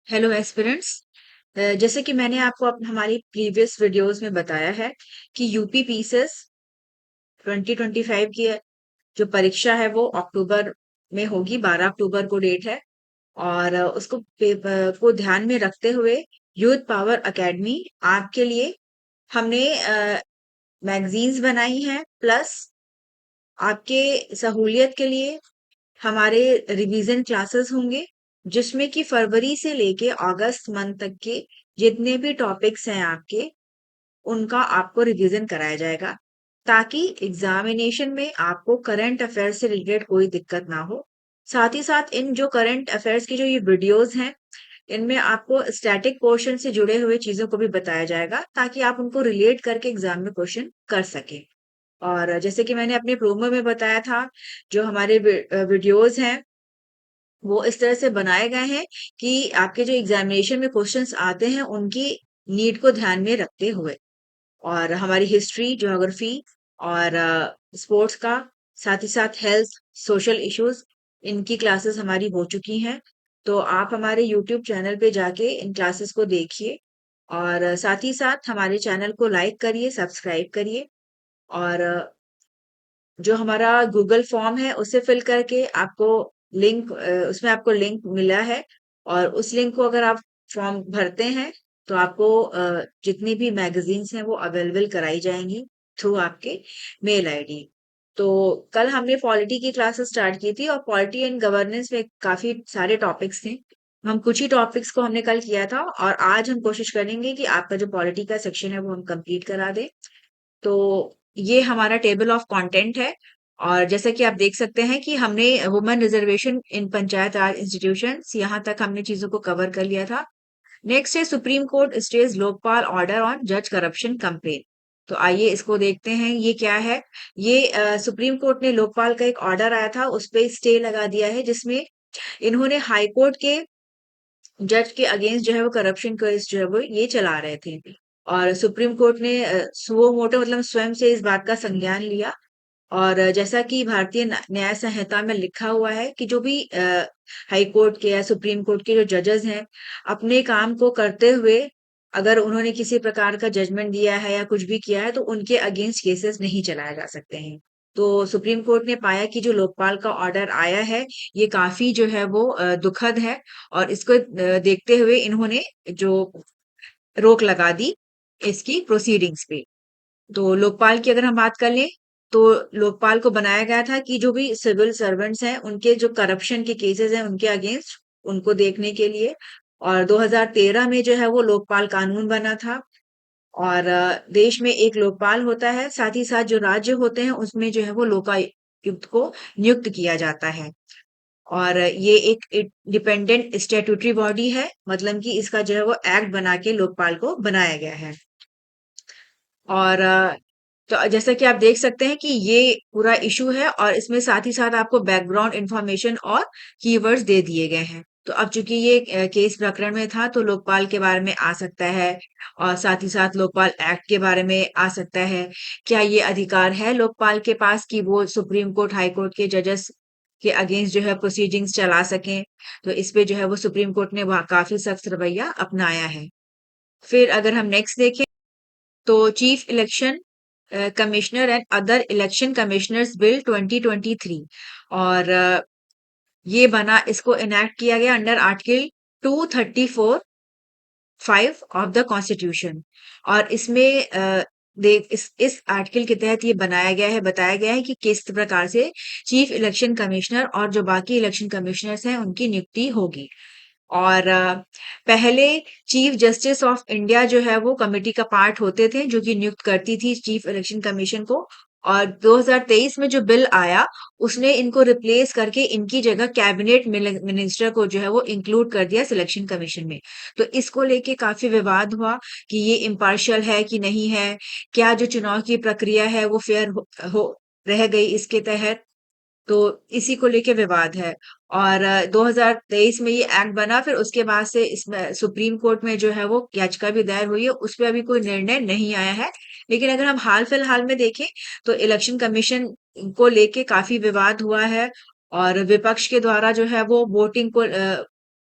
Hello aspirants. जैसे कि मैंने आपको हमारी प्रीवियस वीडियोस में बताया है कि यूपी पीसीएस 2025 की जो परीक्षा है वो अक्टूबर में होगी। 12 अक्टूबर को डेट है। और उसको को ध्यान में रखते हुए यूथ पावर एकेडमी आपके लिए हमने मैगजीन्स बनाई हैं, प्लस आपके सहूलियत के लिए हमारे रिवीजन क्लासेस होंगे, जिसमें कि फरवरी से लेके अगस्त मंथ तक के जितने भी टॉपिक्स हैं आपके, उनका आपको रिवीजन कराया जाएगा, ताकि एग्जामिनेशन में आपको करंट अफेयर से रिलेटेड कोई दिक्कत ना हो। साथ ही साथ इन जो करंट अफेयर्स की जो ये वीडियोस हैं, इनमें आपको स्टैटिक पोर्शन से जुड़े हुए चीजों को भी बताया जाएगा, ताकि आप उनको रिलेट करके एग्जाम में क्वेश्चन कर सकें। और जैसे कि मैंने अपने प्रोमो में बताया था, जो हमारे वीडियोस हैं वो इस तरह से बनाए गए हैं कि आपके जो एग्जामिनेशन में क्वेश्चंस आते हैं उनकी नीड को ध्यान में रखते हुए। और हमारी हिस्ट्री, ज्योग्राफी और स्पोर्ट्स का, साथ ही साथ हेल्थ, सोशल इश्यूज, इनकी क्लासेस हमारी हो चुकी हैं। तो आप हमारे यूट्यूब चैनल पे जाके इन क्लासेस को देखिए, और साथ ही साथ हमारे चैनल को लाइक करिए, सब्सक्राइब करिए। और जो हमारा गूगल फॉर्म है उसे फिल करके आपको लिंक, उसमें आपको लिंक मिला है, और उस लिंक को अगर आप फॉर्म भरते हैं तो आपको जितनी भी मैगजीन्स हैं वो अवेलेबल कराई जाएंगी थ्रू आपके मेल आईडी। तो कल हमने पॉलिटी की क्लासेस स्टार्ट की थी, और पॉलिटी एंड गवर्नेंस में काफी सारे टॉपिक्स थे। हम कुछ ही टॉपिक्स को हमने कल किया था, और आज हम कोशिश करेंगे कि आपका जो पॉलिटी का सेक्शन है वो हम कंप्लीट करा दें। तो ये हमारा टेबल ऑफ कंटेंट है। और जैसा कि आप देख सकते हैं कि हमने वुमेन रिजर्वेशन इन पंचायत राज इंस्टीट्यूशंस, यहाँ तक हमने चीजों को कवर कर लिया था। नेक्स्ट है supreme court stage Lokpal order on जज करप्शन कंप्लेन। तो आइए इसको देखते हैं, ये क्या है। ये सुप्रीम कोर्ट ने लोकपाल का एक ऑर्डर आया था, उस पे स्टे लगा दिया है, जिसमें इन्होंने हाई कोर्ट के जज के अगेंस्ट जो है वो करप्शन केस जो है वो ये चला रहे थे। और सुप्रीम कोर्ट ने सुओ मोटो मतलब स्वयं से इस बात का संज्ञान लिया। और जैसा कि भारतीय न्याय संहिता में लिखा हुआ है कि जो भी हाई कोर्ट के या सुप्रीम कोर्ट के जो जजेस हैं, अपने काम को करते हुए अगर उन्होंने किसी प्रकार का जजमेंट दिया है या कुछ भी किया है, तो उनके अगेंस्ट केसेस नहीं चलाए जा सकते हैं। तो सुप्रीम कोर्ट ने पाया कि जो लोकपाल का ऑर्डर आया है, ये काफी जो है वो दुखद है, और इसको देखते हुए इन्होंने जो रोक लगा दी इसकी प्रोसीडिंग्स पे। तो लोकपाल की अगर हम बात कर लें, तो लोकपाल को बनाया गया था कि जो भी सिविल सर्वेंट्स हैं, उनके जो करप्शन के केसेस हैं उनके अगेंस्ट, उनको देखने के लिए। और 2013 में जो है वो लोकपाल कानून बना था। और देश में एक लोकपाल होता है, साथ ही साथ जो राज्य होते हैं उसमें जो है वो लोकायुक्त को नियुक्त किया जाता है। और ये एक डिपेंडेंट स्टैट्यूटरी बॉडी है, मतलब कि इसका जो है वो एक्ट बना के लोकपाल को बनाया गया है। और तो जैसा कि आप देख सकते हैं कि ये पूरा इशू है, और इसमें साथ ही साथ आपको बैकग्राउंड इंफॉर्मेशन और कीवर्ड्स दे दिए गए हैं। तो अब चूंकि ये केस प्रकरण में था, तो लोकपाल के बारे में आ सकता है, और साथ ही साथ लोकपाल एक्ट के बारे में आ सकता है। क्या ये अधिकार है लोकपाल के पास कि वो सुप्रीम कोर्ट, हाई कोर्ट के जजेस के अगेंस्ट जो है प्रोसीडिंग्स चला सकें? तो इस पे जो है वो सुप्रीम कोर्ट ने काफी सख्त रवैया अपनाया है। फिर अगर हम नेक्स्ट देखें, तो chief election commissioner and other election commissioners bill 2023, और ये बना, इसको इनेक्ट किया गया under article 234 5 of the constitution. और इसमें देख इस आर्टिकल के तहत ये बनाया गया है, बताया गया है कि किस प्रकार से चीफ इलेक्शन कमिश्नर और जो बाकी इलेक्शन कमिश्नर्स हैं उनकी नियुक्ति होगी। और पहले चीफ जस्टिस ऑफ इंडिया जो है वो कमेटी का पार्ट होते थे, जो कि नियुक्त करती थी चीफ इलेक्शन कमीशन को। और 2023 में जो बिल आया, उसने इनको रिप्लेस करके इनकी जगह कैबिनेट मिनिस्टर को जो है वो इंक्लूड कर दिया सिलेक्शन कमीशन में। तो इसको लेके काफी विवाद हुआ कि ये इम्पार्शियल है कि नहीं है, क्या जो चुनाव की प्रक्रिया है वो फेयर हो रह गई इसके तहत। तो इसी को लेके विवाद है। और 2023 में ये एक्ट बना, फिर उसके बाद से इसमें सुप्रीम कोर्ट में जो है वो याचिका भी दायर हुई है, उस पर अभी कोई निर्णय नहीं आया है। लेकिन अगर हम हाल फिलहाल में देखें, तो इलेक्शन कमीशन को लेके काफी विवाद हुआ है, और विपक्ष के द्वारा जो है वो वोटिंग को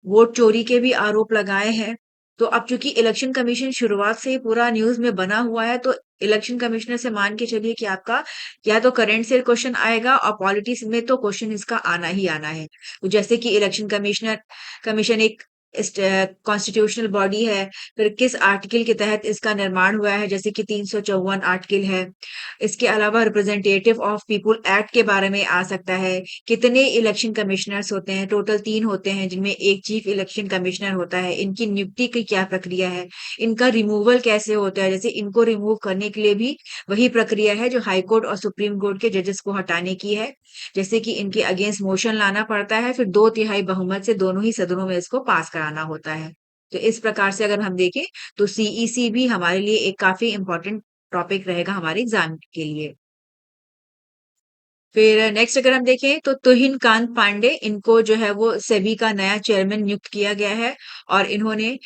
वोट चोरी के भी आरोप लगाए हैं। तो अब चूंकि इलेक्शन कमीशन शुरुआत से ही पूरा न्यूज में बना हुआ है, तो इलेक्शन कमिश्नर से मान के चलिए कि आपका या तो करंट से क्वेश्चन आएगा और पॉलिटिक्स में तो क्वेश्चन इसका आना ही आना है। तो जैसे कि इलेक्शन कमीशन एक कॉन्स्टिट्यूशनल बॉडी है, फिर किस आर्टिकल के तहत इसका निर्माण हुआ है, जैसे कि 354 आर्टिकल है। इसके अलावा रिप्रेजेंटेटिव ऑफ पीपुल एक्ट के बारे में आ सकता है। कितने इलेक्शन कमिश्नर्स होते हैं? टोटल 3 होते हैं, जिनमें एक चीफ इलेक्शन कमिश्नर होता है। इनकी नियुक्ति की क्या प्रक्रिया है? इनका रिमूवल कैसे होता है? जैसे इनको रिमूव करने के लिए भी वही प्रक्रिया है जो हाई कोर्ट और सुप्रीम कोर्ट के जजेस को हटाने की है। जैसे कि इनके अगेंस्ट मोशन लाना पड़ता है, फिर 2/3 बहुमत से दोनों ही सदनों में इसको पास कराना होता है। तो इस प्रकार से अगर हम देखें, तो सीईसी भी हमारे लिए एक काफी इंपॉर्टेंट टॉपिक रहेगा हमारे एग्जाम के लिए। फिर नेक्स्ट अगर हम देखें, तो तुहिन कांत पांडे, इनको जो है वो सेबी का नया चेयरमैन नियुक्त किया गया है। और इन्होंने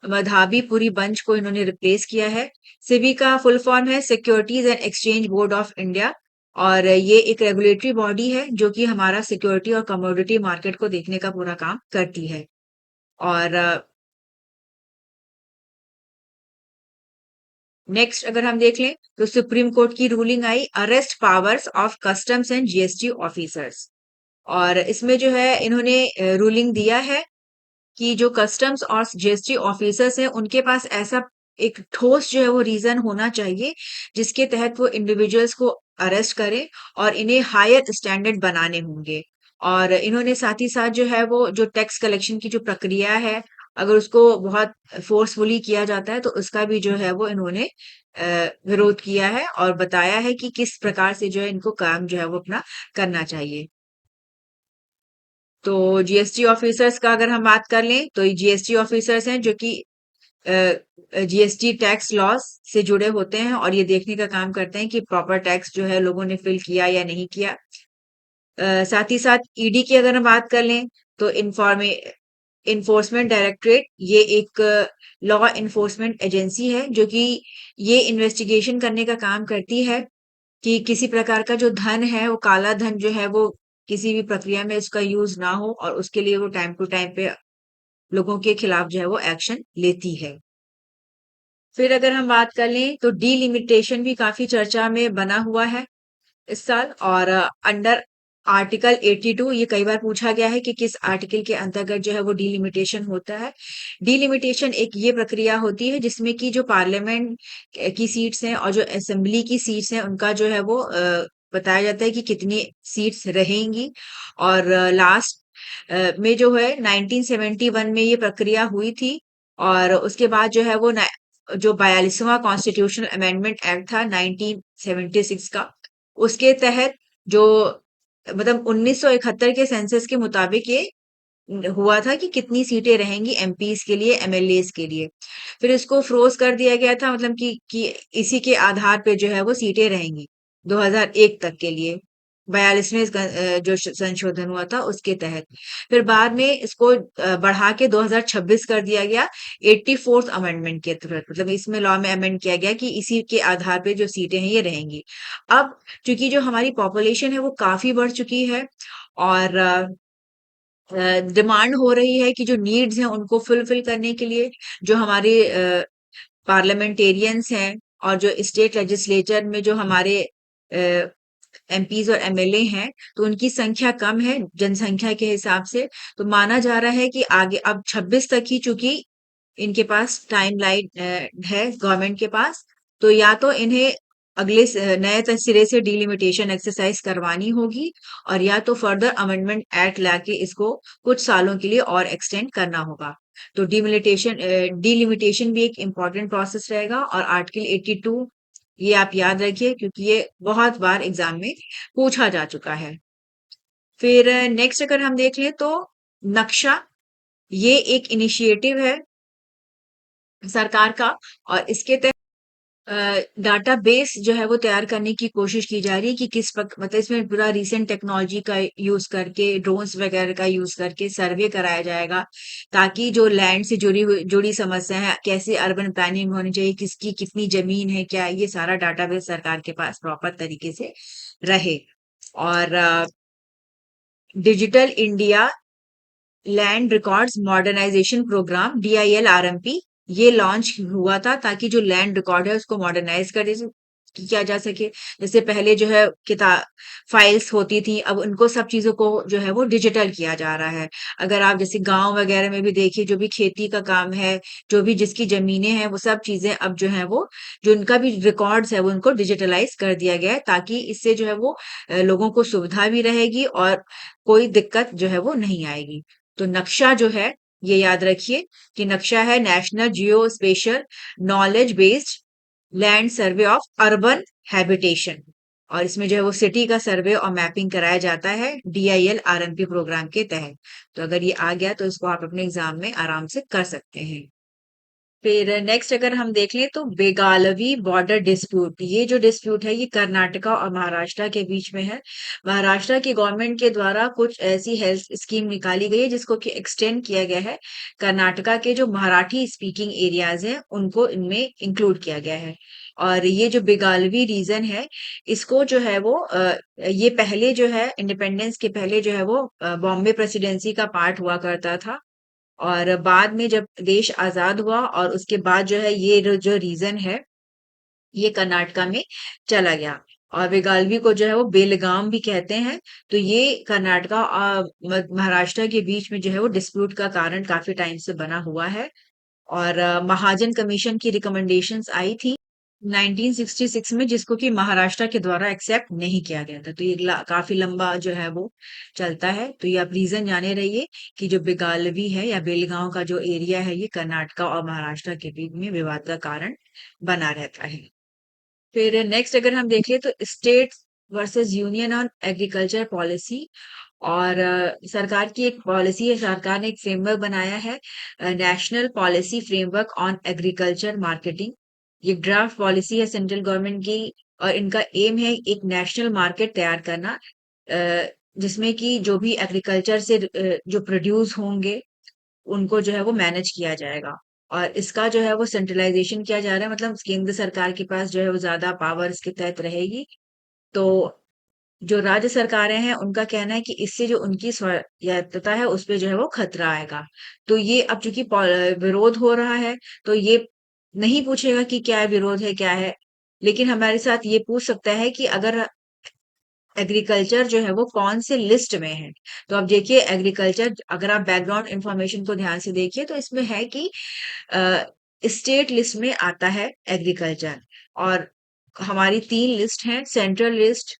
मधाबी पुरी बंच को इन्होंने रिप्लेस किया है। सेबी का फुल फॉर्म है securities and exchange board of India. और ये एक रेगुलेटरी बॉडी है जो कि हमारा सिक्योरिटी और कमोडिटी मार्केट को देखने का पूरा काम करती है। और नेक्स्ट अगर हम देख लें, तो सुप्रीम कोर्ट की ruling I, arrest powers of customs and GST officers. और इसमें जो है इन्होंने रूलिंग दिया है कि जो कस्टम्स और जीएसटी ऑफिसर्स हैं, उनके पास ऐसा एक ठोस जो है वो रीजन होना चाहिए जिसके तहत वो इंडिविजुअल्स को अरेस्ट करें, और इन्हें हायर स्टैंडर्ड बनाने होंगे। और इन्होंने साथ ही साथ जो है वो जो टैक्स कलेक्शन की जो प्रक्रिया है, अगर उसको बहुत फोर्सफुली किया जाता है, तो उसका भी जो है वो इन्होंने विरोध किया है और बताया है कि किस प्रकार से जो है इनको काम जो है वो अपना करना चाहिए। तो जीएसटी ऑफिसर्स का अगर हम बात कर लें, तो ये जीएसटी ऑफिसर्स हैं जो कि जीएसटी टैक्स लॉस से जुड़े होते हैं, और ये देखने का काम करते हैं कि प्रॉपर टैक्स जो है लोगों ने फिल किया या नहीं किया। साथ ही साथ ईडी की अगर हम बात कर लें, तो इन्फोर्समेंट डायरेक्टरेट, ये एक लॉ इन्फोर्समेंट एजेंसी है जो कि ये इन्वेस्टिगेशन करने का काम करती है कि किसी प्रकार का जो धन है, वो काला धन जो है वो किसी भी प्रक्रिया में इसका यूज ना हो, और उसके लिए वो टाइम टू टाइम पे लोगों के खिलाफ जो है वो एक्शन लेती है। फिर अगर हम बात कर लें, तो डीलिमिटेशन भी काफी चर्चा में बना हुआ है इस साल। और अंडर आर्टिकल 82, ये कई बार पूछा गया है कि किस आर्टिकल के अंतर्गत जो है वो डीलिमिटेशन होता है। डीलिमिटेशन एक ये प्रक्रिया होती है जिसमें कि जो पार्लियामेंट की सीट्स हैं और जो असेंबली की सीट्स हैं, उनका जो है वो बताया जाता है कि कितनी सीट्स रहेंगी। और लास्ट में जो है 1971 में ये प्रक्रिया हुई थी। और उसके बाद जो है वो जो 42वां कॉन्स्टिट्यूशनल अमेंडमेंट एक्ट था 1976 का, उसके तहत जो मतलब 1971 के सेंसस के मुताबिक ये हुआ था कि कितनी सीटें रहेंगी एमपीज के लिए, एमएलएस के लिए। फिर इसको फ्रोज कर दिया गया था, मतलब कि इसी के आधार पे जो है वो सीटें रहेंगी 2001 तक के लिए, 42वें जो संशोधन हुआ था उसके तहत। फिर बाद में इसको बढ़ा के 2026 कर दिया गया 84th अमेंडमेंट के तहत, मतलब इसमें लॉ में अमेंड किया गया कि इसी के आधार पे जो सीटें हैं ये रहेंगी। अब चूंकि जो हमारी पॉपुलेशन है वो काफी बढ़ चुकी है, और डिमांड हो रही है कि जो नीड्स हैं उनको फुलफिल करने के लिए जो हमारे पार्लियामेंटेरियंस हैं और जो स्टेट लेजिस्लेचर में जो हमारे एमपीज और एमएलए हैं, तो उनकी संख्या कम है जनसंख्या के हिसाब से। तो माना जा रहा है कि आगे अब 26 तक ही, चूंकि इनके पास टाइम लाइन है गवर्नमेंट के पास, तो या तो इन्हें नए सिरे से डीलिमिटेशन एक्सरसाइज करवानी होगी, और या तो फर्दर अमेंडमेंट एक्ट लाके इसको कुछ सालों के लिए और एक्सटेंड करना होगा। तो डीलिमिटेशन भी एक इम्पॉर्टेंट प्रोसेस रहेगा। और आर्टिकल 82 ये आप याद रखिए, क्योंकि ये बहुत बार एग्जाम में पूछा जा चुका है। फिर नेक्स्ट अगर हम देख लें, तो नक्शा, ये एक इनिशिएटिव है सरकार का, और इसके तहत डाटाबेस जो है वो तैयार करने की कोशिश की जा रही है कि मतलब इसमें पूरा रिसेंट टेक्नोलॉजी का यूज करके, ड्रोन्स वगैरह का यूज करके सर्वे कराया जाएगा, ताकि जो लैंड से जुड़ी समस्या है, कैसे अर्बन प्लानिंग होनी चाहिए, किसकी कितनी जमीन है, क्या ये सारा डाटाबेस सरकार के पास प्रॉपर तरीके से रहे। और digital India land records modernisation programme DILRMP ये लॉन्च हुआ था ताकि जो लैंड रिकॉर्ड है उसको मॉडर्नाइज किया जा सके। जैसे पहले जो है किताब फाइल्स होती थी, अब उनको सब चीजों को जो है वो डिजिटल किया जा रहा है। अगर आप जैसे गांव वगैरह में भी देखिए, जो भी खेती का काम है, जो भी जिसकी जमीनें हैं, वो सब चीजें अब जो है वो जो उनका भी रिकॉर्ड्स है वो उनको डिजिटलाइज कर दिया गया है, ताकि इससे जो है वो लोगों को सुविधा भी रहेगी और कोई दिक्कत जो है वो नहीं आएगी। तो नक्शा जो है, ये याद रखिए कि नक्शा है national Jio special knowledge based land survey of urban habitation, और इसमें जो है वो सिटी का सर्वे और मैपिंग कराया जाता है DILRMP प्रोग्राम के तहत। तो अगर ये आ गया तो इसको आप अपने एग्जाम में आराम से कर सकते हैं। फिर नेक्स्ट अगर हम देख लें तो बेगालवी बॉर्डर डिस्प्यूट, ये जो डिस्प्यूट है ये कर्नाटका और महाराष्ट्र के बीच में है। महाराष्ट्र की गवर्नमेंट के द्वारा कुछ ऐसी हेल्थ स्कीम निकाली गई है जिसको कि एक्सटेंड किया गया है, कर्नाटका के जो मराठी स्पीकिंग एरियाज हैं उनको इनमें इंक्लूड किया गया है। और ये जो बेगालवी रीजन है, इसको जो है वो ये पहले जो है इंडिपेंडेंस के पहले जो है वो बॉम्बे प्रेसिडेंसी का पार्ट हुआ करता था, और बाद में जब देश आजाद हुआ और उसके बाद जो है ये जो रीजन है ये कर्नाटका में चला गया, और बेगालवी को जो है वो बेलगाम भी कहते हैं। तो ये कर्नाटका और महाराष्ट्र के बीच में जो है वो डिस्प्यूट का कारण काफी टाइम से बना हुआ है। और महाजन कमीशन की रिकमेंडेशंस आई थी 1966 में, जिसको कि महाराष्ट्र के द्वारा एक्सेप्ट नहीं किया गया था। तो ये काफी लंबा जो है वो चलता है। तो ये आप रीजन जाने रहिए कि जो बेगालवी है या बेलगांव का जो एरिया है ये कर्नाटका और महाराष्ट्र के बीच में विवाद का कारण बना रहता है। फिर नेक्स्ट अगर हम देखें तो state versus union on agriculture policy, और सरकार की एक पॉलिसी है, सरकार ने एक फ्रेमवर्क बनाया है, national policy framework on agriculture marketing. ये ड्राफ्ट पॉलिसी है सेंट्रल गवर्नमेंट की, और इनका एम है एक नेशनल मार्केट तैयार करना, जिसमें कि जो भी एग्रीकल्चर से जो प्रोड्यूस होंगे उनको जो है वो मैनेज किया जाएगा। और इसका जो है वो सेंट्रलाइजेशन किया जा रहा है, मतलब केंद्र सरकार के पास जो है वो ज्यादा पावर इसके तहत रहेगी। तो जो राज्य सरकारें हैं उनका कहना है कि इससे जो उनकी स्वायत्तता है उस पे जो है वो खतरा आएगा। तो ये अब चूंकि विरोध हो रहा है, तो ये नहीं पूछेगा कि क्या विरोध है क्या है, लेकिन हमारे साथ ये पूछ सकता है कि अगर एग्रीकल्चर जो है वो कौन से लिस्ट में है। तो अब देखिए एग्रीकल्चर, अगर आप बैकग्राउंड इंफॉर्मेशन को ध्यान से देखिए तो इसमें है कि स्टेट लिस्ट में आता है एग्रीकल्चर, और हमारी 3 लिस्ट हैं, central list,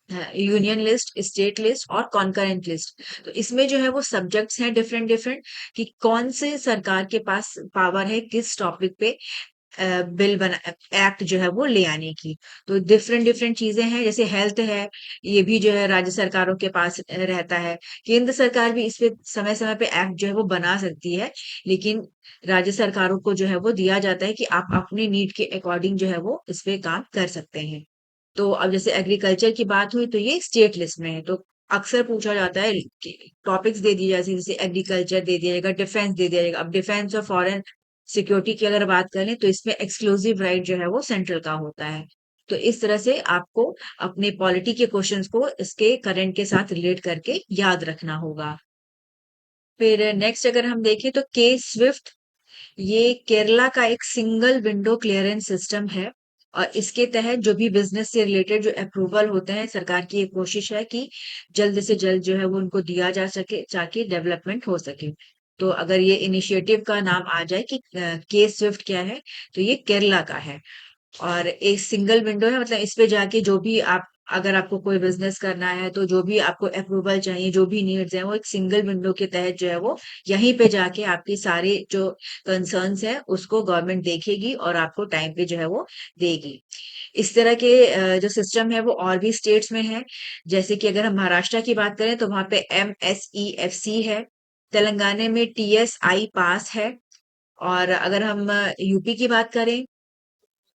union list, state list और कॉन्करेंट लिस्ट। तो इसमें जो है वो सब्जेक्ट्स हैं डिफरेंट डिफरेंट, कि कौन से सरकार के पास पावर है किस टॉपिक पे बिल बना एक्ट जो है वो ले आने की। तो डिफरेंट डिफरेंट चीजें हैं, जैसे हेल्थ है, ये भी जो है राज्य सरकारों के पास रहता है। केंद्र सरकार भी इस पे समय समय पे एक्ट जो है वो बना सकती है, लेकिन राज्य सरकारों को जो है वो दिया जाता है कि आप अपनी नीड के अकॉर्डिंग जो है वो इस पे काम कर सकते हैं। तो अब जैसे एग्रीकल्चर की बात हुई तो ये स्टेट लिस्ट में है। तो अक्सर पूछा जाता है कि टॉपिक्स दे दिए जाते हैं, जैसे एग्रीकल्चर दे दिया जाएगा, डिफेंस दे दिया जाएगा। अब डिफेंस और फॉरेन सिक्योरिटी की अगर बात करें तो इसमें एक्सक्लूसिव राइट जो है वो सेंट्रल का होता है। तो इस तरह से आपको अपने पॉलिटी के क्वेश्चंस को इसके करंट के साथ रिलेट करके याद रखना होगा। फिर नेक्स्ट अगर हम देखें तो के स्विफ्ट, ये केरला का एक सिंगल विंडो क्लियरेंस सिस्टम है, और इसके तहत जो भी बिजनेस से रिलेटेड जो अप्रूवल होते हैं, सरकार की एक कोशिश है कि जल्द से जल्द जो है वो उनको दिया जा सके ताकि डेवलपमेंट हो सके। तो अगर ये इनिशिएटिव का नाम आ जाए कि के स्विफ्ट क्या है, तो ये केरला का है। और एक सिंगल विंडो है, मतलब इस पे जाके जो भी आप, अगर आपको कोई बिजनेस करना है तो जो भी आपको अप्रूवल चाहिए, जो भी नीड्स हैं, वो एक सिंगल विंडो के तहत जो है वो यहीं पे जाके आपके सारे जो कंसर्न्स हैं उसको गवर्नमेंट देखेगी और आपको टाइम पे जो है वो देगी। इस तरह के जो सिस्टम है वो और भी स्टेट्स में है। जैसे कि अगर हम महाराष्ट्र की बात करें तो वहां पे MSEFC है, तेलंगाना में TSI पास है, और अगर हम यूपी की बात करें,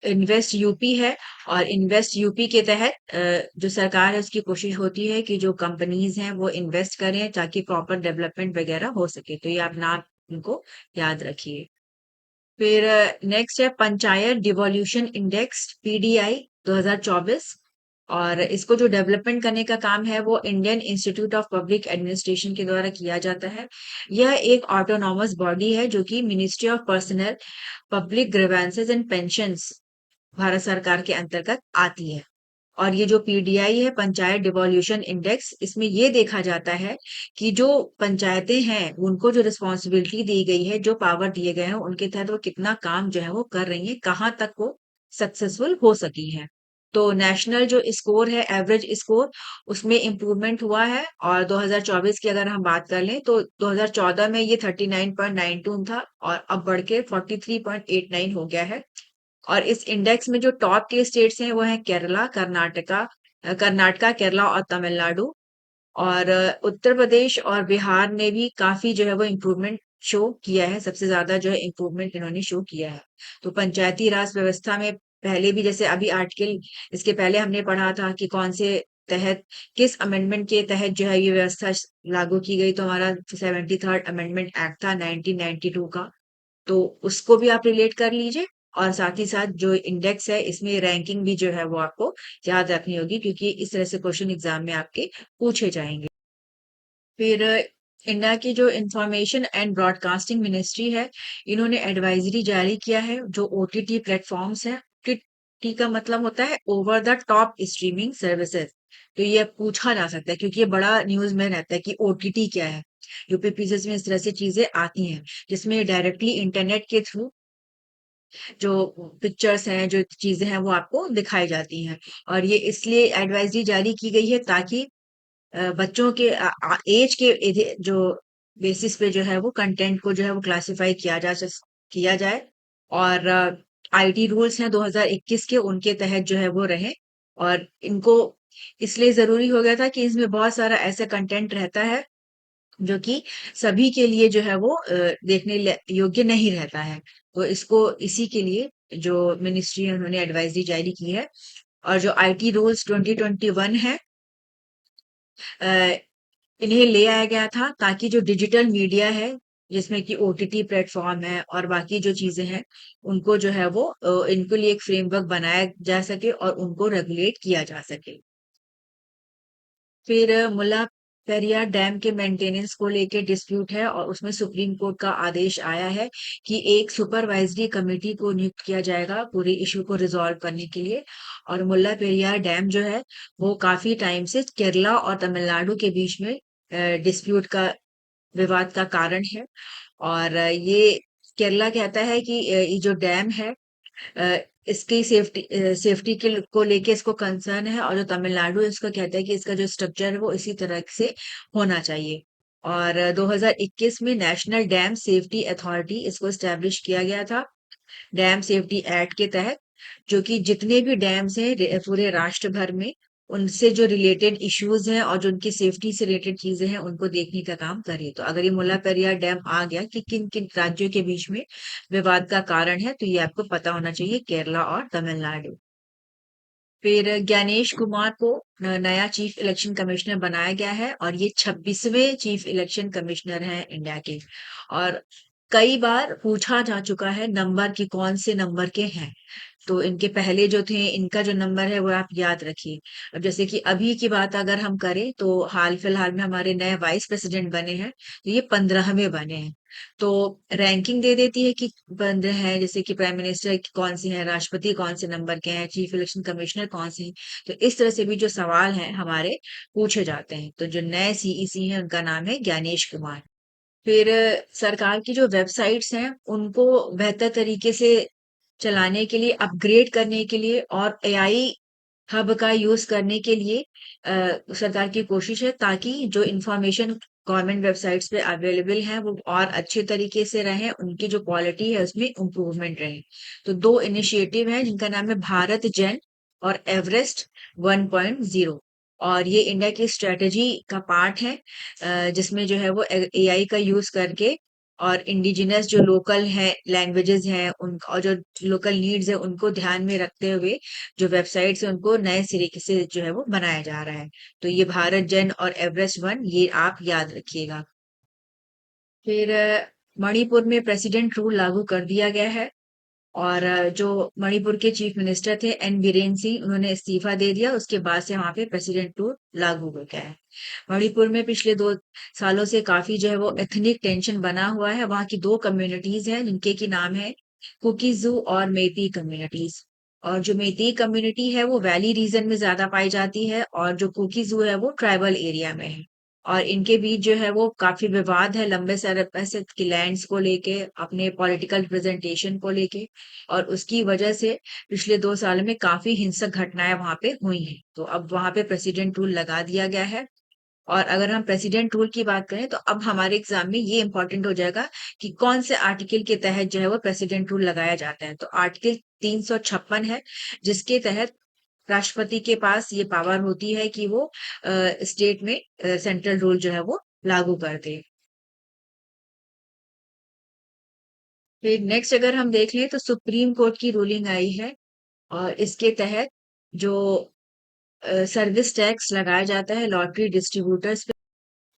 इन्वेस्ट यूपी है। और इन्वेस्ट यूपी के तहत जो सरकार है उसकी कोशिश होती है कि जो कंपनीज हैं वो इन्वेस्ट करें ताकि प्रॉपर डेवलपमेंट वगैरह हो सके। तो ये आप नाम इनको याद रखिए। फिर नेक्स्ट है पंचायत डिवोल्यूशन इंडेक्स PDI 2024, और इसको जो डेवलपमेंट करने का काम है वो Indian institute of public administration के द्वारा किया जाता है। यह एक ऑटोनॉमस बॉडी है जो कि ministry of personnel public grievances and pensions Bharat सरकार के अंतर्गत आती है। और ये जो पीडीआई है, पंचायत डिवोल्यूशन इंडेक्स, इसमें ये देखा जाता है कि जो पंचायतें हैं उनको जो रिस्पॉन्सिबिलिटी दी गई है, जो पावर दिए गए हैं, उनके तहत वो कितना काम जो है वो कर रही है, कहाँ तक वो सक्सेसफुल हो सकी हैं। तो नेशनल जो स्कोर है, एवरेज स्कोर, उसमें इम्प्रूवमेंट हुआ है। और 2024 की अगर हम बात कर लें तो 2014 में ये 39.92 था और अब बढ़ के 43.89 हो गया है। और इस इंडेक्स में जो टॉप के स्टेट्स हैं वो हैं केरला, कर्नाटका, केरला और तमिलनाडु। और उत्तर प्रदेश और बिहार ने भी काफी जो है वो इम्प्रूवमेंट शो किया है, सबसे ज्यादा जो है इम्प्रूवमेंट इन्होंने शो किया है। तो पंचायती राज व्यवस्था में पहले भी, जैसे अभी आर्टिकल इसके पहले हमने पढ़ा था कि कौन से तहत, किस अमेंडमेंट के तहत जो है ये व्यवस्था लागू की गई, तो हमारा 73rd अमेंडमेंट एक्ट था 1992 का। तो उसको भी आप रिलेट कर लीजिए। और साथ ही साथ जो इंडेक्स है इसमें रैंकिंग भी जो है वो आपको याद रखनी होगी, क्योंकि इस तरह से क्वेश्चन एग्जाम में आपके पूछे जाएंगे। फिर इंडिया की जो इंफॉर्मेशन एंड ब्रॉडकास्टिंग मिनिस्ट्री है, इन्होंने एडवाइजरी जारी किया है जो ओटीटी प्लेटफॉर्म्स हैं। ओटीटी का मतलब होता है over the top streaming services. तो ये पूछा जा सकता है क्योंकि ये बड़ा न्यूज में रहता है कि ओटीटी क्या है। यूपीपीसीएस में इस तरह से चीजें आती हैं जिसमें डायरेक्टली इंटरनेट के थ्रू जो पिक्चर्स हैं, जो चीजें हैं वो आपको दिखाई जाती हैं। और ये इसलिए एडवाइजरी जारी की गई है ताकि बच्चों के एज के जो बेसिस पे जो है वो कंटेंट को जो है वो क्लासिफाई किया जाए। और आईटी रूल्स हैं 2021 के, उनके तहत जो है वो रहे। और इनको इसलिए जरूरी हो गया था कि इसमें बहुत सारा ऐसा कंटेंट रहता है जो कि सभी के लिए जो है वो योग्य नहीं रहता है। तो इसको इसी के लिए जो मिनिस्ट्री है उन्होंने एडवाइजरी जारी की है। और जो आईटी रूल्स 2021 है, अ, इन्हें ले आया गया था ताकि जो डिजिटल मीडिया है, जिसमें कि ओटीटी प्लेटफॉर्म है और बाकी जो चीजें हैं, उनको जो है वो इनके लिए एक फ्रेमवर्क बनाया जा सके और उनको रेगुलेट किया जा सके। फिर मुल्ला पेरियार डैम के मेंटेनेंस को लेके डिस्प्यूट है और उसमें सुप्रीम कोर्ट का आदेश आया है कि एक सुपरवाइजरी कमेटी को नियुक्त किया जाएगा पूरे इशू को रिजॉल्व करने के लिए। और मुल्ला पेरियार डैम जो है वो काफी टाइम से केरला और तमिलनाडु के बीच में डिस्प्यूट का, विवाद का कारण है। और ये केरला कहता है कि ये जो डैम है, अ, इसकी सेफ्टी को लेके इसको कंसर्न है। और जो तमिलनाडु है इसका कहता है कि इसका जो स्ट्रक्चर है वो इसी तरह से होना चाहिए। और 2021 में नेशनल डैम सेफ्टी अथॉरिटी इसको स्टैब्लिश किया गया था डैम सेफ्टी एक्ट के तहत, जो कि जितने भी डैम्स हैं पूरे राष्ट्र भर में, उनसे जो रिलेटेड इश्यूज हैं और जो उनकी सेफ्टी से रिलेटेड चीजें हैं उनको देखने का काम करे। तो अगर ये मुल्ला पेरियार डैम आ गया कि किन किन राज्यों के बीच में विवाद का कारण है, तो ये आपको पता होना चाहिए, केरला और तमिलनाडु। फिर ज्ञानेश कुमार को नया चीफ इलेक्शन कमिश्नर बनाया गया है और ये 26वें चीफ इलेक्शन कमिश्नर हैं इंडिया के। और कई बार पूछा जा चुका है नंबर की, कौन से नंबर के हैं। तो इनके पहले जो थे, इनका जो नंबर है वो आप याद रखिए। अब जैसे कि अभी की बात अगर हम करें तो हाल फिलहाल में हमारे नए वाइस प्रेसिडेंट बने हैं, तो ये 15वें बने हैं। तो रैंकिंग दे देती है कि 15 है, जैसे कि प्राइम मिनिस्टर कौन से हैं, राष्ट्रपति कौन से नंबर के हैं, चीफ इलेक्शन कमिश्नर कौन से हैं। तो इस तरह से भी जो सवाल हैं हमारे पूछे जाते हैं। तो जो नए सीईसी हैं उनका नाम है ज्ञानेश कुमार। फिर सरकार की जो वेबसाइट्स हैं उनको बेहतर तरीके से चलाने के लिए, अपग्रेड करने के लिए और एआई हब का यूज करने के लिए सरकार की कोशिश है ताकि जो इंफॉर्मेशन गवर्नमेंट वेबसाइट्स पे अवेलेबल है वो और अच्छे तरीके से रहे, उनकी जो क्वालिटी है उसमें इम्प्रूवमेंट रहे। तो दो इनिशिएटिव हैं जिनका नाम है भारत जेन और एवरेस्ट 1.0। और ये इंडिया की स्ट्रेटजी का पार्ट है, जिसमें जो है वो एआई का यूज करके और इंडिजिनस जो लोकल है लैंग्वेजेस हैं उन और जो लोकल नीड्स है उनको ध्यान में रखते हुए जो वेबसाइट्स है उनको नए तरीके से जो है वो बनाया जा रहा है। तो ये भारत जन और एवरेस्ट वन, ये आप याद रखिएगा। फिर मणिपुर में प्रेसिडेंट रूल लागू कर दिया गया है। और जो मणिपुर के चीफ मिनिस्टर थे एन बीरेन सिंह, उन्होंने इस्तीफा दे दिया। उसके बाद से वहां पे प्रेसिडेंट रूल लागू हो गया है। मणिपुर में पिछले 2 सालों से काफी जो है वो एथनिक टेंशन बना हुआ है। वहां की 2 कम्युनिटीज हैं जिनके की नाम है कुकीजू और मेती कम्युनिटीज। और जो मेती कम्युनिटी है वो वैली रीजन में ज्यादा पाई जाती है, और जो कुकीजू है वो ट्राइबल एरिया में है। और इनके बीच जो है वो काफी विवाद है लंबे समय से, की लैंड्स को लेके, अपने पॉलिटिकल रिप्रेजेंटेशन को लेके। और उसकी वजह से पिछले 2 साल में काफी हिंसक घटनाएं वहां पे हुई हैं। तो अब वहां पे प्रेसिडेंट रूल लगा दिया गया है। और अगर हम प्रेसिडेंट रूल की बात करें तो अब हमारे एग्जाम में ये इंपॉर्टेंट हो जाएगा कि कौन से आर्टिकल के तहत जो है वो प्रेसिडेंट रूल लगाया जाता है। तो आर्टिकल 356 है, जिसके तहत राष्ट्रपति के पास ये पावर होती है कि वो स्टेट में सेंट्रल रूल जो है वो लागू कर दे। फिर नेक्स्ट अगर हम देख लें तो सुप्रीम कोर्ट की रूलिंग आई है, और इसके तहत जो सर्विस टैक्स लगाया जाता है लॉटरी डिस्ट्रीब्यूटर्स,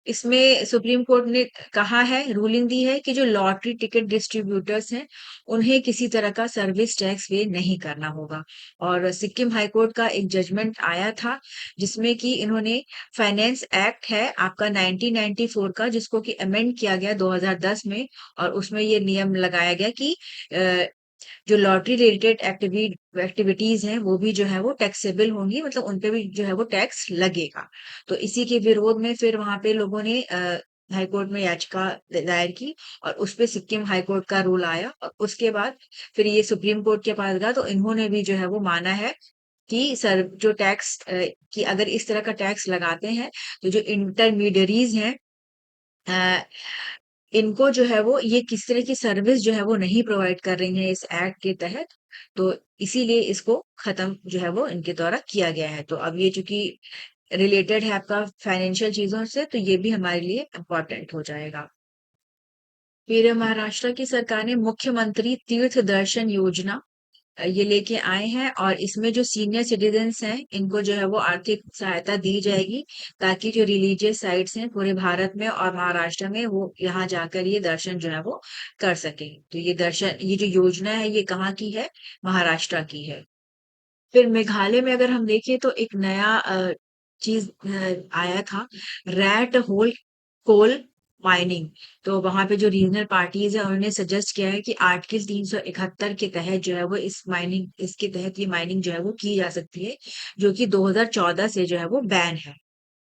इसमें सुप्रीम कोर्ट ने कहा है, रूलिंग दी है कि जो लॉटरी टिकट डिस्ट्रीब्यूटर्स हैं, उन्हें किसी तरह का सर्विस टैक्स पे नहीं करना होगा। और सिक्किम हाई कोर्ट का एक जजमेंट आया था, जिसमें कि इन्होंने फाइनेंस एक्ट है आपका 1994 का, जिसको कि अमेंड किया गया 2010 में। और उसमें ये नियम लगाया गया कि जो लॉटरी रिलेटेड एक्टिविटीज हैं वो भी जो है वो टैक्सेबल होंगी, मतलब उनपे भी जो है वो टैक्स लगेगा। तो इसी के विरोध में फिर वहां पे लोगों ने हाई कोर्ट में याचिका दायर की, और उस पे सिक्किम हाई कोर्ट का रूल आया। और उसके बाद फिर ये सुप्रीम कोर्ट के पास गया, तो इन्होंने भी जो है वो माना है कि सर जो टैक्स कि अगर इस तरह का टैक्स लगाते हैं तो जो इंटरमीडियरीज हैं, इनको जो है वो ये किस तरह की सर्विस जो है वो नहीं प्रोवाइड कर रही है इस एक्ट के तहत। तो इसीलिए इसको खत्म जो है वो इनके द्वारा किया गया है। तो अब ये चूंकि रिलेटेड है आपका फाइनेंशियल चीजों से, तो ये भी हमारे लिए इम्पोर्टेंट हो जाएगा। फिर महाराष्ट्र की सरकार ने मुख्यमंत्री तीर्थ दर्शन योजना ये लेके आए हैं, और इसमें जो सीनियर सिटीजन्स हैं इनको जो है वो आर्थिक सहायता दी जाएगी, ताकि जो रिलीजियस साइट्स हैं पूरे भारत में और महाराष्ट्र में वो यहाँ जाकर ये दर्शन जो है वो कर सके। तो ये दर्शन, ये जो योजना है ये कहाँ की है? महाराष्ट्र की है। फिर मेघालय में अगर हम देखें तो एक नया चीज आया था, रैट होल कोल माइनिंग। तो वहां पे जो रीजनल पार्टीज है उन्होंने सजेस्ट किया है कि आर्टिकल 371 के तहत जो है वो इस माइनिंग, इसके तहत ये माइनिंग जो है वो की जा सकती है, जो कि 2014 से जो है वो बैन है।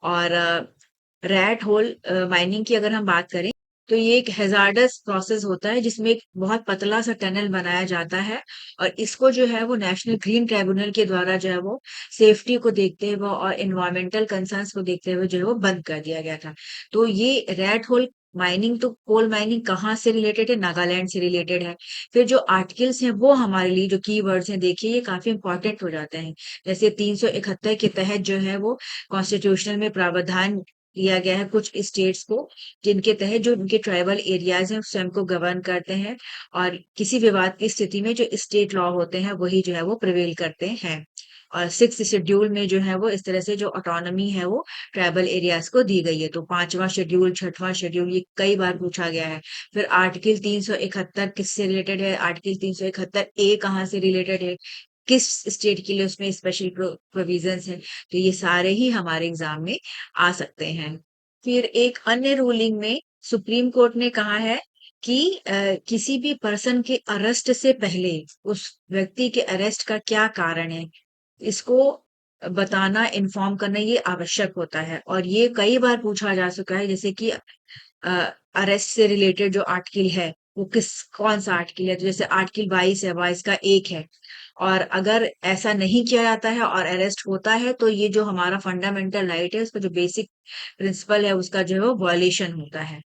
और रैट होल माइनिंग की अगर हम बात करें तो ये एक हैजार्डस प्रोसेस होता है, जिसमें एक बहुत पतला सा टनल बनाया जाता है, और इसको जो है वो नेशनल ग्रीन ट्राइब्यूनल के द्वारा जो है वो सेफ्टी को देखते हुए और एनवायरमेंटल कंसर्न्स को देखते हुए जो है वो बंद कर दिया गया था। तो ये रेड होल माइनिंग, तो कोल माइनिंग कहाँ से रिलेटेड है? नागालैंड से रिलेटेड है। फिर जो आर्टिकल्स हैं वो हमारे लिए जो की वर्ड्स हैं, देखिए ये काफी इंपॉर्टेंट हो जाते हैं। जैसे 371 के तहत जो है वो कॉन्स्टिट्यूशनल में प्रावधान दिया गया है कुछ स्टेट्स को, जिनके तहत जो उनके ट्राइबल एरियाज हैं स्वयं को गवर्न करते हैं, और किसी विवाद की स्थिति में जो स्टेट लॉ होते हैं वही जो है वो प्रिवेल करते हैं। और 6 शेड्यूल में जो है वो इस तरह से जो ऑटोनॉमी है वो ट्राइबल एरियाज को दी गई है। तो 5वां शेड्यूल, 6वां शेड्यूल, ये कई बार पूछा गया है। फिर आर्टिकल 371 किससे रिलेटेड है? आर्टिकल 371 ए कहाँ से रिलेटेड है? किस स्टेट के लिए उसमें स्पेशल प्रोविजंस है? तो ये सारे ही हमारे एग्जाम में आ सकते हैं। फिर एक अन्य रूलिंग में सुप्रीम कोर्ट ने कहा है कि किसी भी पर्सन के अरेस्ट से पहले उस व्यक्ति के अरेस्ट का क्या कारण है, इसको बताना, इन्फॉर्म करना ये आवश्यक होता है। और ये कई बार पूछा जा चुका है, जैसे कि अरेस्ट से रिलेटेड जो आर्टिकल है वो कौन सा आर्टिकल है? तो जैसे आर्टिकल 22 है, 22 का एक है। और अगर ऐसा नहीं किया जाता है और अरेस्ट होता है, तो ये जो हमारा फंडामेंटल राइट है, उसका जो बेसिक प्रिंसिपल है, उसका जो है वो वॉयलेशन होता है।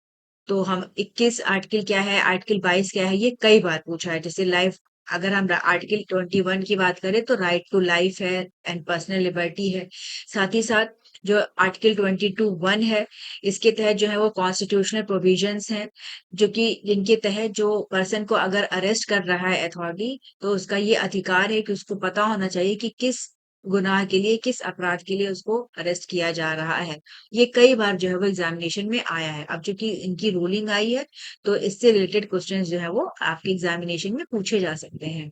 तो हम 21 आर्टिकल क्या है, आर्टिकल 22 क्या है, ये कई बार पूछा है। जैसे लाइफ, अगर हम आर्टिकल 21 की बात करें तो राइट टू लाइफ है एंड पर्सनल लिबर्टी है। साथ ही साथ जो आर्टिकल 22(1) है, इसके तहत जो है वो कॉन्स्टिट्यूशनल प्रोविजंस हैं, जो कि जिनके तहत जो पर्सन को अगर अरेस्ट कर रहा है अथॉरिटी, तो उसका ये अधिकार है कि उसको पता होना चाहिए कि किस गुनाह के लिए, किस अपराध के लिए उसको अरेस्ट किया जा रहा है। ये कई बार जो है वो एग्जामिनेशन में आया है। अब चूंकि इनकी रूलिंग आई है, तो इससे रिलेटेड क्वेश्चंस जो है वो आपके एग्जामिनेशन में पूछे जा सकते हैं।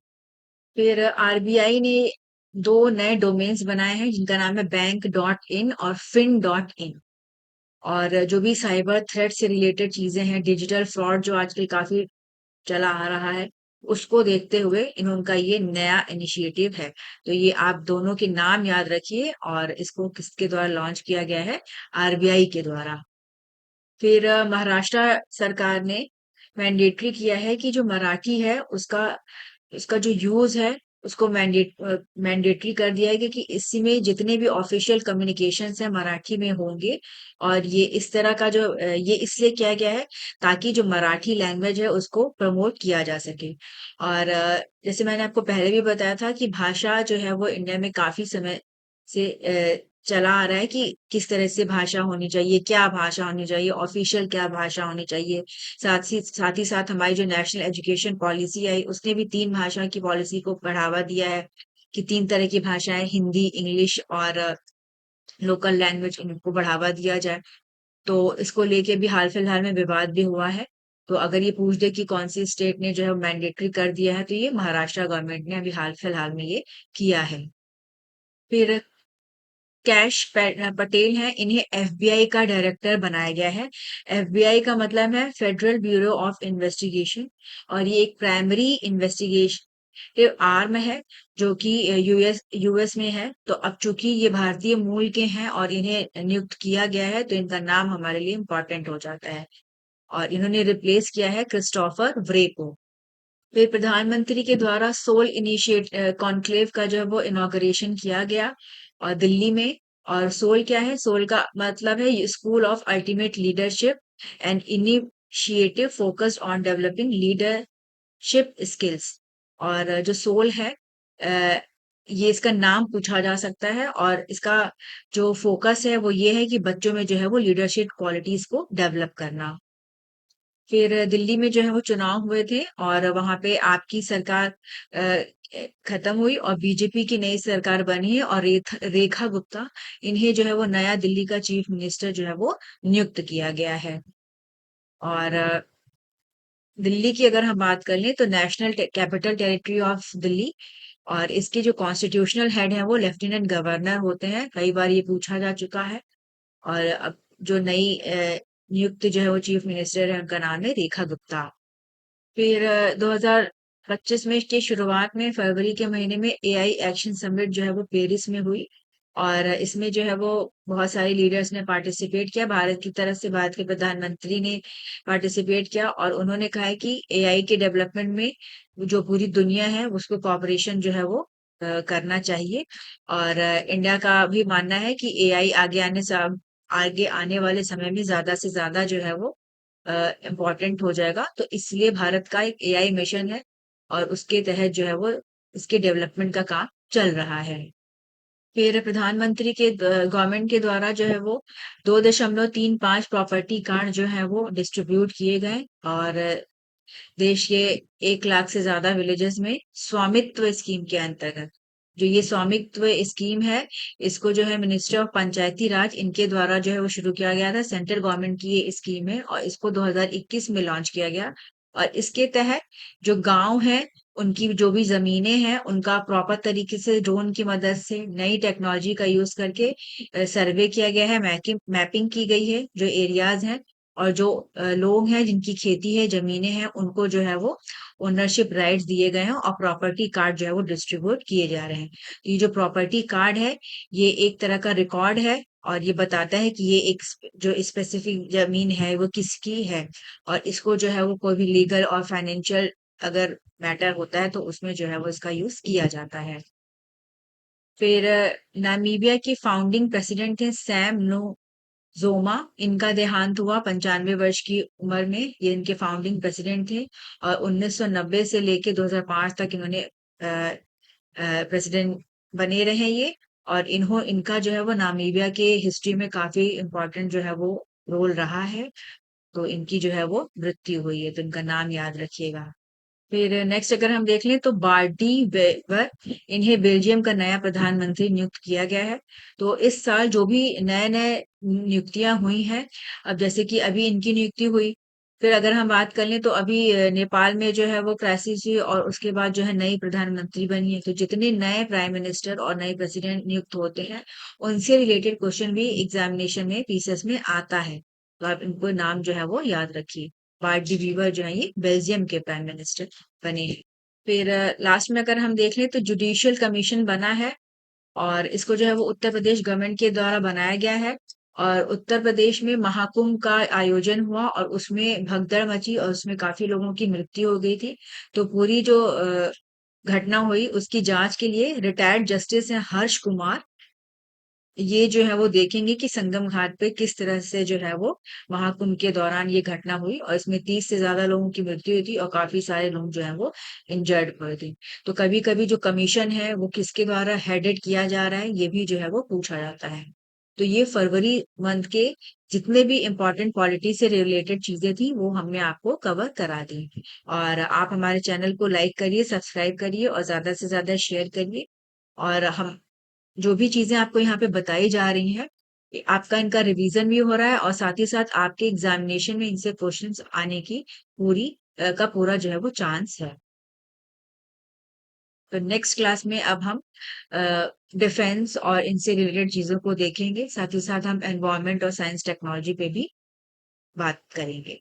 फिर आरबीआई ने 2 नए डोमेन्स बनाए हैं जिनका नाम है बैंक.इन और fin.in। और जो भी साइबर थ्रेट से रिलेटेड चीजें हैं, डिजिटल फ्रॉड जो आजकल काफी चला आ रहा है, उसको देखते हुए इनका ये नया इनिशिएटिव है। तो ये आप दोनों के नाम याद रखिए, और इसको किसके द्वारा लॉन्च किया गया है? आरबीआई के द्वारा। फिर महाराष्ट्र सरकार ने मैंडेटरी किया है कि जो मराठी है उसका उसका जो यूज है उसको मैंडेटरी कर दिया है, क्योंकि इसमें जितने भी ऑफिशियल कम्युनिकेशंस है मराठी में होंगे। और ये इस तरह का जो ये इसलिए किया गया है ताकि जो मराठी लैंग्वेज है उसको प्रमोट किया जा सके। और जैसे मैंने आपको पहले भी बताया था कि भाषा जो है वो इंडिया में काफी समय से चला आ रहा है कि किस तरह से भाषा होनी चाहिए, क्या भाषा होनी चाहिए, ऑफिशियल क्या भाषा होनी चाहिए। साथ ही साथ हमारी जो नेशनल एजुकेशन पॉलिसी आई उसने भी 3 भाषा की पॉलिसी को बढ़ावा दिया है कि 3 तरह की भाषाएं, हिंदी, इंग्लिश और लोकल लैंग्वेज, इनको बढ़ावा दिया जाए। तो इसको लेके भी हाल फिलहाल में विवाद भी हुआ है। तो अगर ये पूछ दे कि कौन सी स्टेट ने जो है मैंडेटरी कर दिया है, तो ये महाराष्ट्र गवर्नमेंट ने अभी हाल फिलहाल में ये किया है। फिर पटेल हैं, इन्हें एफबीआई का डायरेक्टर बनाया गया है। एफबीआई का मतलब है फेडरल ब्यूरो ऑफ इन्वेस्टिगेशन, और ये एक प्राइमरी इन्वेस्टिगेटिव आर्म है जो कि यूएस में है। तो अब चूंकि ये भारतीय मूल के हैं और इन्हें नियुक्त किया गया है, तो इनका नाम हमारे लिए इम्पोर्टेंट हो जाता है। और इन्होंने रिप्लेस किया है क्रिस्टोफर व्रे को। फिर प्रधानमंत्री के द्वारा सोल इनिशिएट कॉन्क्लेव का जो है वो इनॉग्रेशन किया गया और दिल्ली में। और सोल क्या है? सोल का मतलब है school of ultimate leadership and initiative focused on developing leadership skills. और जो सोल है, अ, ये इसका नाम पूछा जा सकता है, और इसका जो फोकस है वो ये है कि बच्चों में जो है वो लीडरशिप क्वालिटीज को डेवलप करना। फिर दिल्ली में जो है वो चुनाव हुए थे और वहां पे आपकी सरकार खत्म हुई और बीजेपी की नई सरकार बनी है, और रेखा गुप्ता, इन्हें जो है वो नया दिल्ली का चीफ मिनिस्टर जो है वो नियुक्त किया गया है। और दिल्ली की अगर हम बात कर लें तो national capital territory of Delhi, और इसके जो कॉन्स्टिट्यूशनल हेड है वो लेफ्टिनेंट गवर्नर होते हैं। कई बार ये पूछा जा चुका है। और अब जो नई नियुक्त जो है वो चीफ मिनिस्टर है उनका नाम है रेखा गुप्ता। फिर 2025 में की शुरुआत में फरवरी के महीने में एआई एक्शन समिट जो है वो पेरिस में हुई। और इसमें जो है वो बहुत सारे लीडर्स ने पार्टिसिपेट किया। भारत की तरफ से भारत के प्रधानमंत्री ने पार्टिसिपेट किया, और उन्होंने कहा है कि एआई के डेवलपमेंट में जो पूरी दुनिया है उसको कॉपरेशन जो है वो करना चाहिए। और इंडिया का भी मानना है कि एआई आगे आने वाले समय में ज्यादा से ज्यादा जो है वो इम्पोर्टेंट हो जाएगा। तो इसलिए भारत का एक एआई मिशन है, और उसके तहत जो है वो इसके डेवलपमेंट का काम चल रहा है। फिर प्रधानमंत्री के गवर्नमेंट के द्वारा जो है वो 2.35 प्रॉपर्टी कार्ड जो है वो डिस्ट्रीब्यूट किए गए। और देश के 1 लाख से ज्यादा विलेजेस में स्वामित्व स्कीम के अंतर्गत, जो ये स्वामित्व स्कीम है, इसको जो है मिनिस्ट्री ऑफ पंचायती राज इनके द्वारा जो है वो शुरू किया गया था। सेंट्रल गवर्नमेंट की ये स्कीम है और इसको 2021 में लॉन्च किया गया। और इसके तहत जो गांव है उनकी जो भी जमीनें हैं उनका प्रॉपर तरीके से ड्रोन की मदद से नई टेक्नोलॉजी का यूज करके सर्वे किया गया है, मैपिंग की गई है जो एरियाज हैं। और जो लोग हैं जिनकी खेती है, जमीनें हैं, उनको जो है वो ओनरशिप राइट्स दिए गए हैं, और प्रॉपर्टी कार्ड जो है वो डिस्ट्रीब्यूट किए जा रहे हैं। ये जो प्रॉपर्टी कार्ड है, ये एक तरह का रिकॉर्ड है, और ये बताता है कि ये एक जो स्पेसिफिक जमीन है वो किसकी है। और इसको जो है वो कोई भी लीगल और फाइनेंशियल अगर मैटर होता है तो उसमें जो है वो इसका यूज किया जाता है। फिर नामीबिया के फाउंडिंग प्रेसिडेंट थे सैम जोमा। इनका देहांत हुआ 95 वर्ष की उम्र में। ये इनके फाउंडिंग प्रेसिडेंट थे, और 1990 से लेके 2005 तक इन्होंने प्रेसिडेंट बने रहे ये। और इनका जो है वो नामीबिया के हिस्ट्री में काफी इम्पोर्टेंट जो है वो रोल रहा है। तो इनकी जो है वो मृत्यु हुई है, तो इनका नाम याद रखिएगा। फिर नेक्स्ट अगर हम देख लें तो बार्डी वेवर, इन्हें बेल्जियम का नया प्रधानमंत्री नियुक्त किया गया है। तो इस साल जो भी नए नए नियुक्तियां हुई हैं, अब जैसे कि अभी इनकी नियुक्ति हुई, फिर अगर हम बात कर लें तो अभी नेपाल में जो है वो क्राइसिस हुई और उसके बाद जो है नई प्रधानमंत्री बनी है। तो जितने नए प्राइम मिनिस्टर और नए प्रेसिडेंट नियुक्त होते हैं, उनसे रिलेटेड क्वेश्चन भी एग्जामिनेशन में पीसीएस में आता है। तो आप इनको नाम जो है वो याद रखिए। बार्डी वीवर जो है ये बेल्जियम के प्राइम मिनिस्टर बने हैं। फिर लास्ट में अगर हम देख लें तो जुडिशियल कमीशन बना है और इसको जो है वो उत्तर प्रदेश गवर्नमेंट के द्वारा बनाया गया है। और उत्तर प्रदेश में महाकुंभ का आयोजन हुआ और उसमें भगदड़ मची और उसमें काफी लोगों की मृत्यु हो गई थी। तो पूरी जो घटना हुई उसकी जांच के लिए रिटायर्ड जस्टिस हैं हर्ष कुमार, ये जो है वो देखेंगे कि संगम घाट पे किस तरह से जो है वो महाकुंभ के दौरान ये घटना हुई और इसमें 30 से ज्यादा लोगों की मृत्यु हुई थी और काफी सारे लोग जो है वो इंजर्ड हुए थे। तो कभी कभी जो कमीशन है वो किसके द्वारा हेडेड किया जा रहा है, ये भी जो है वो पूछा जाता है। तो ये फरवरी मंथ के जितने भी इम्पोर्टेंट पॉलिटी से रिलेटेड चीजें थी वो हमने आपको कवर करा दी। और आप हमारे चैनल को लाइक करिए, सब्सक्राइब करिए और ज्यादा से ज्यादा शेयर करिए। और हम जो भी चीजें आपको यहाँ पे बताई जा रही हैं, आपका इनका रिवीजन भी हो रहा है और साथ ही साथ आपके एग्जामिनेशन में इनसे क्वेश्चंस आने की पूरा जो है वो चांस है। तो नेक्स्ट क्लास में अब हम डिफेंस और इनसे रिलेटेड चीजों को देखेंगे, साथ ही साथ हम एनवायरमेंट और साइंस टेक्नोलॉजी पे भी बात करेंगे।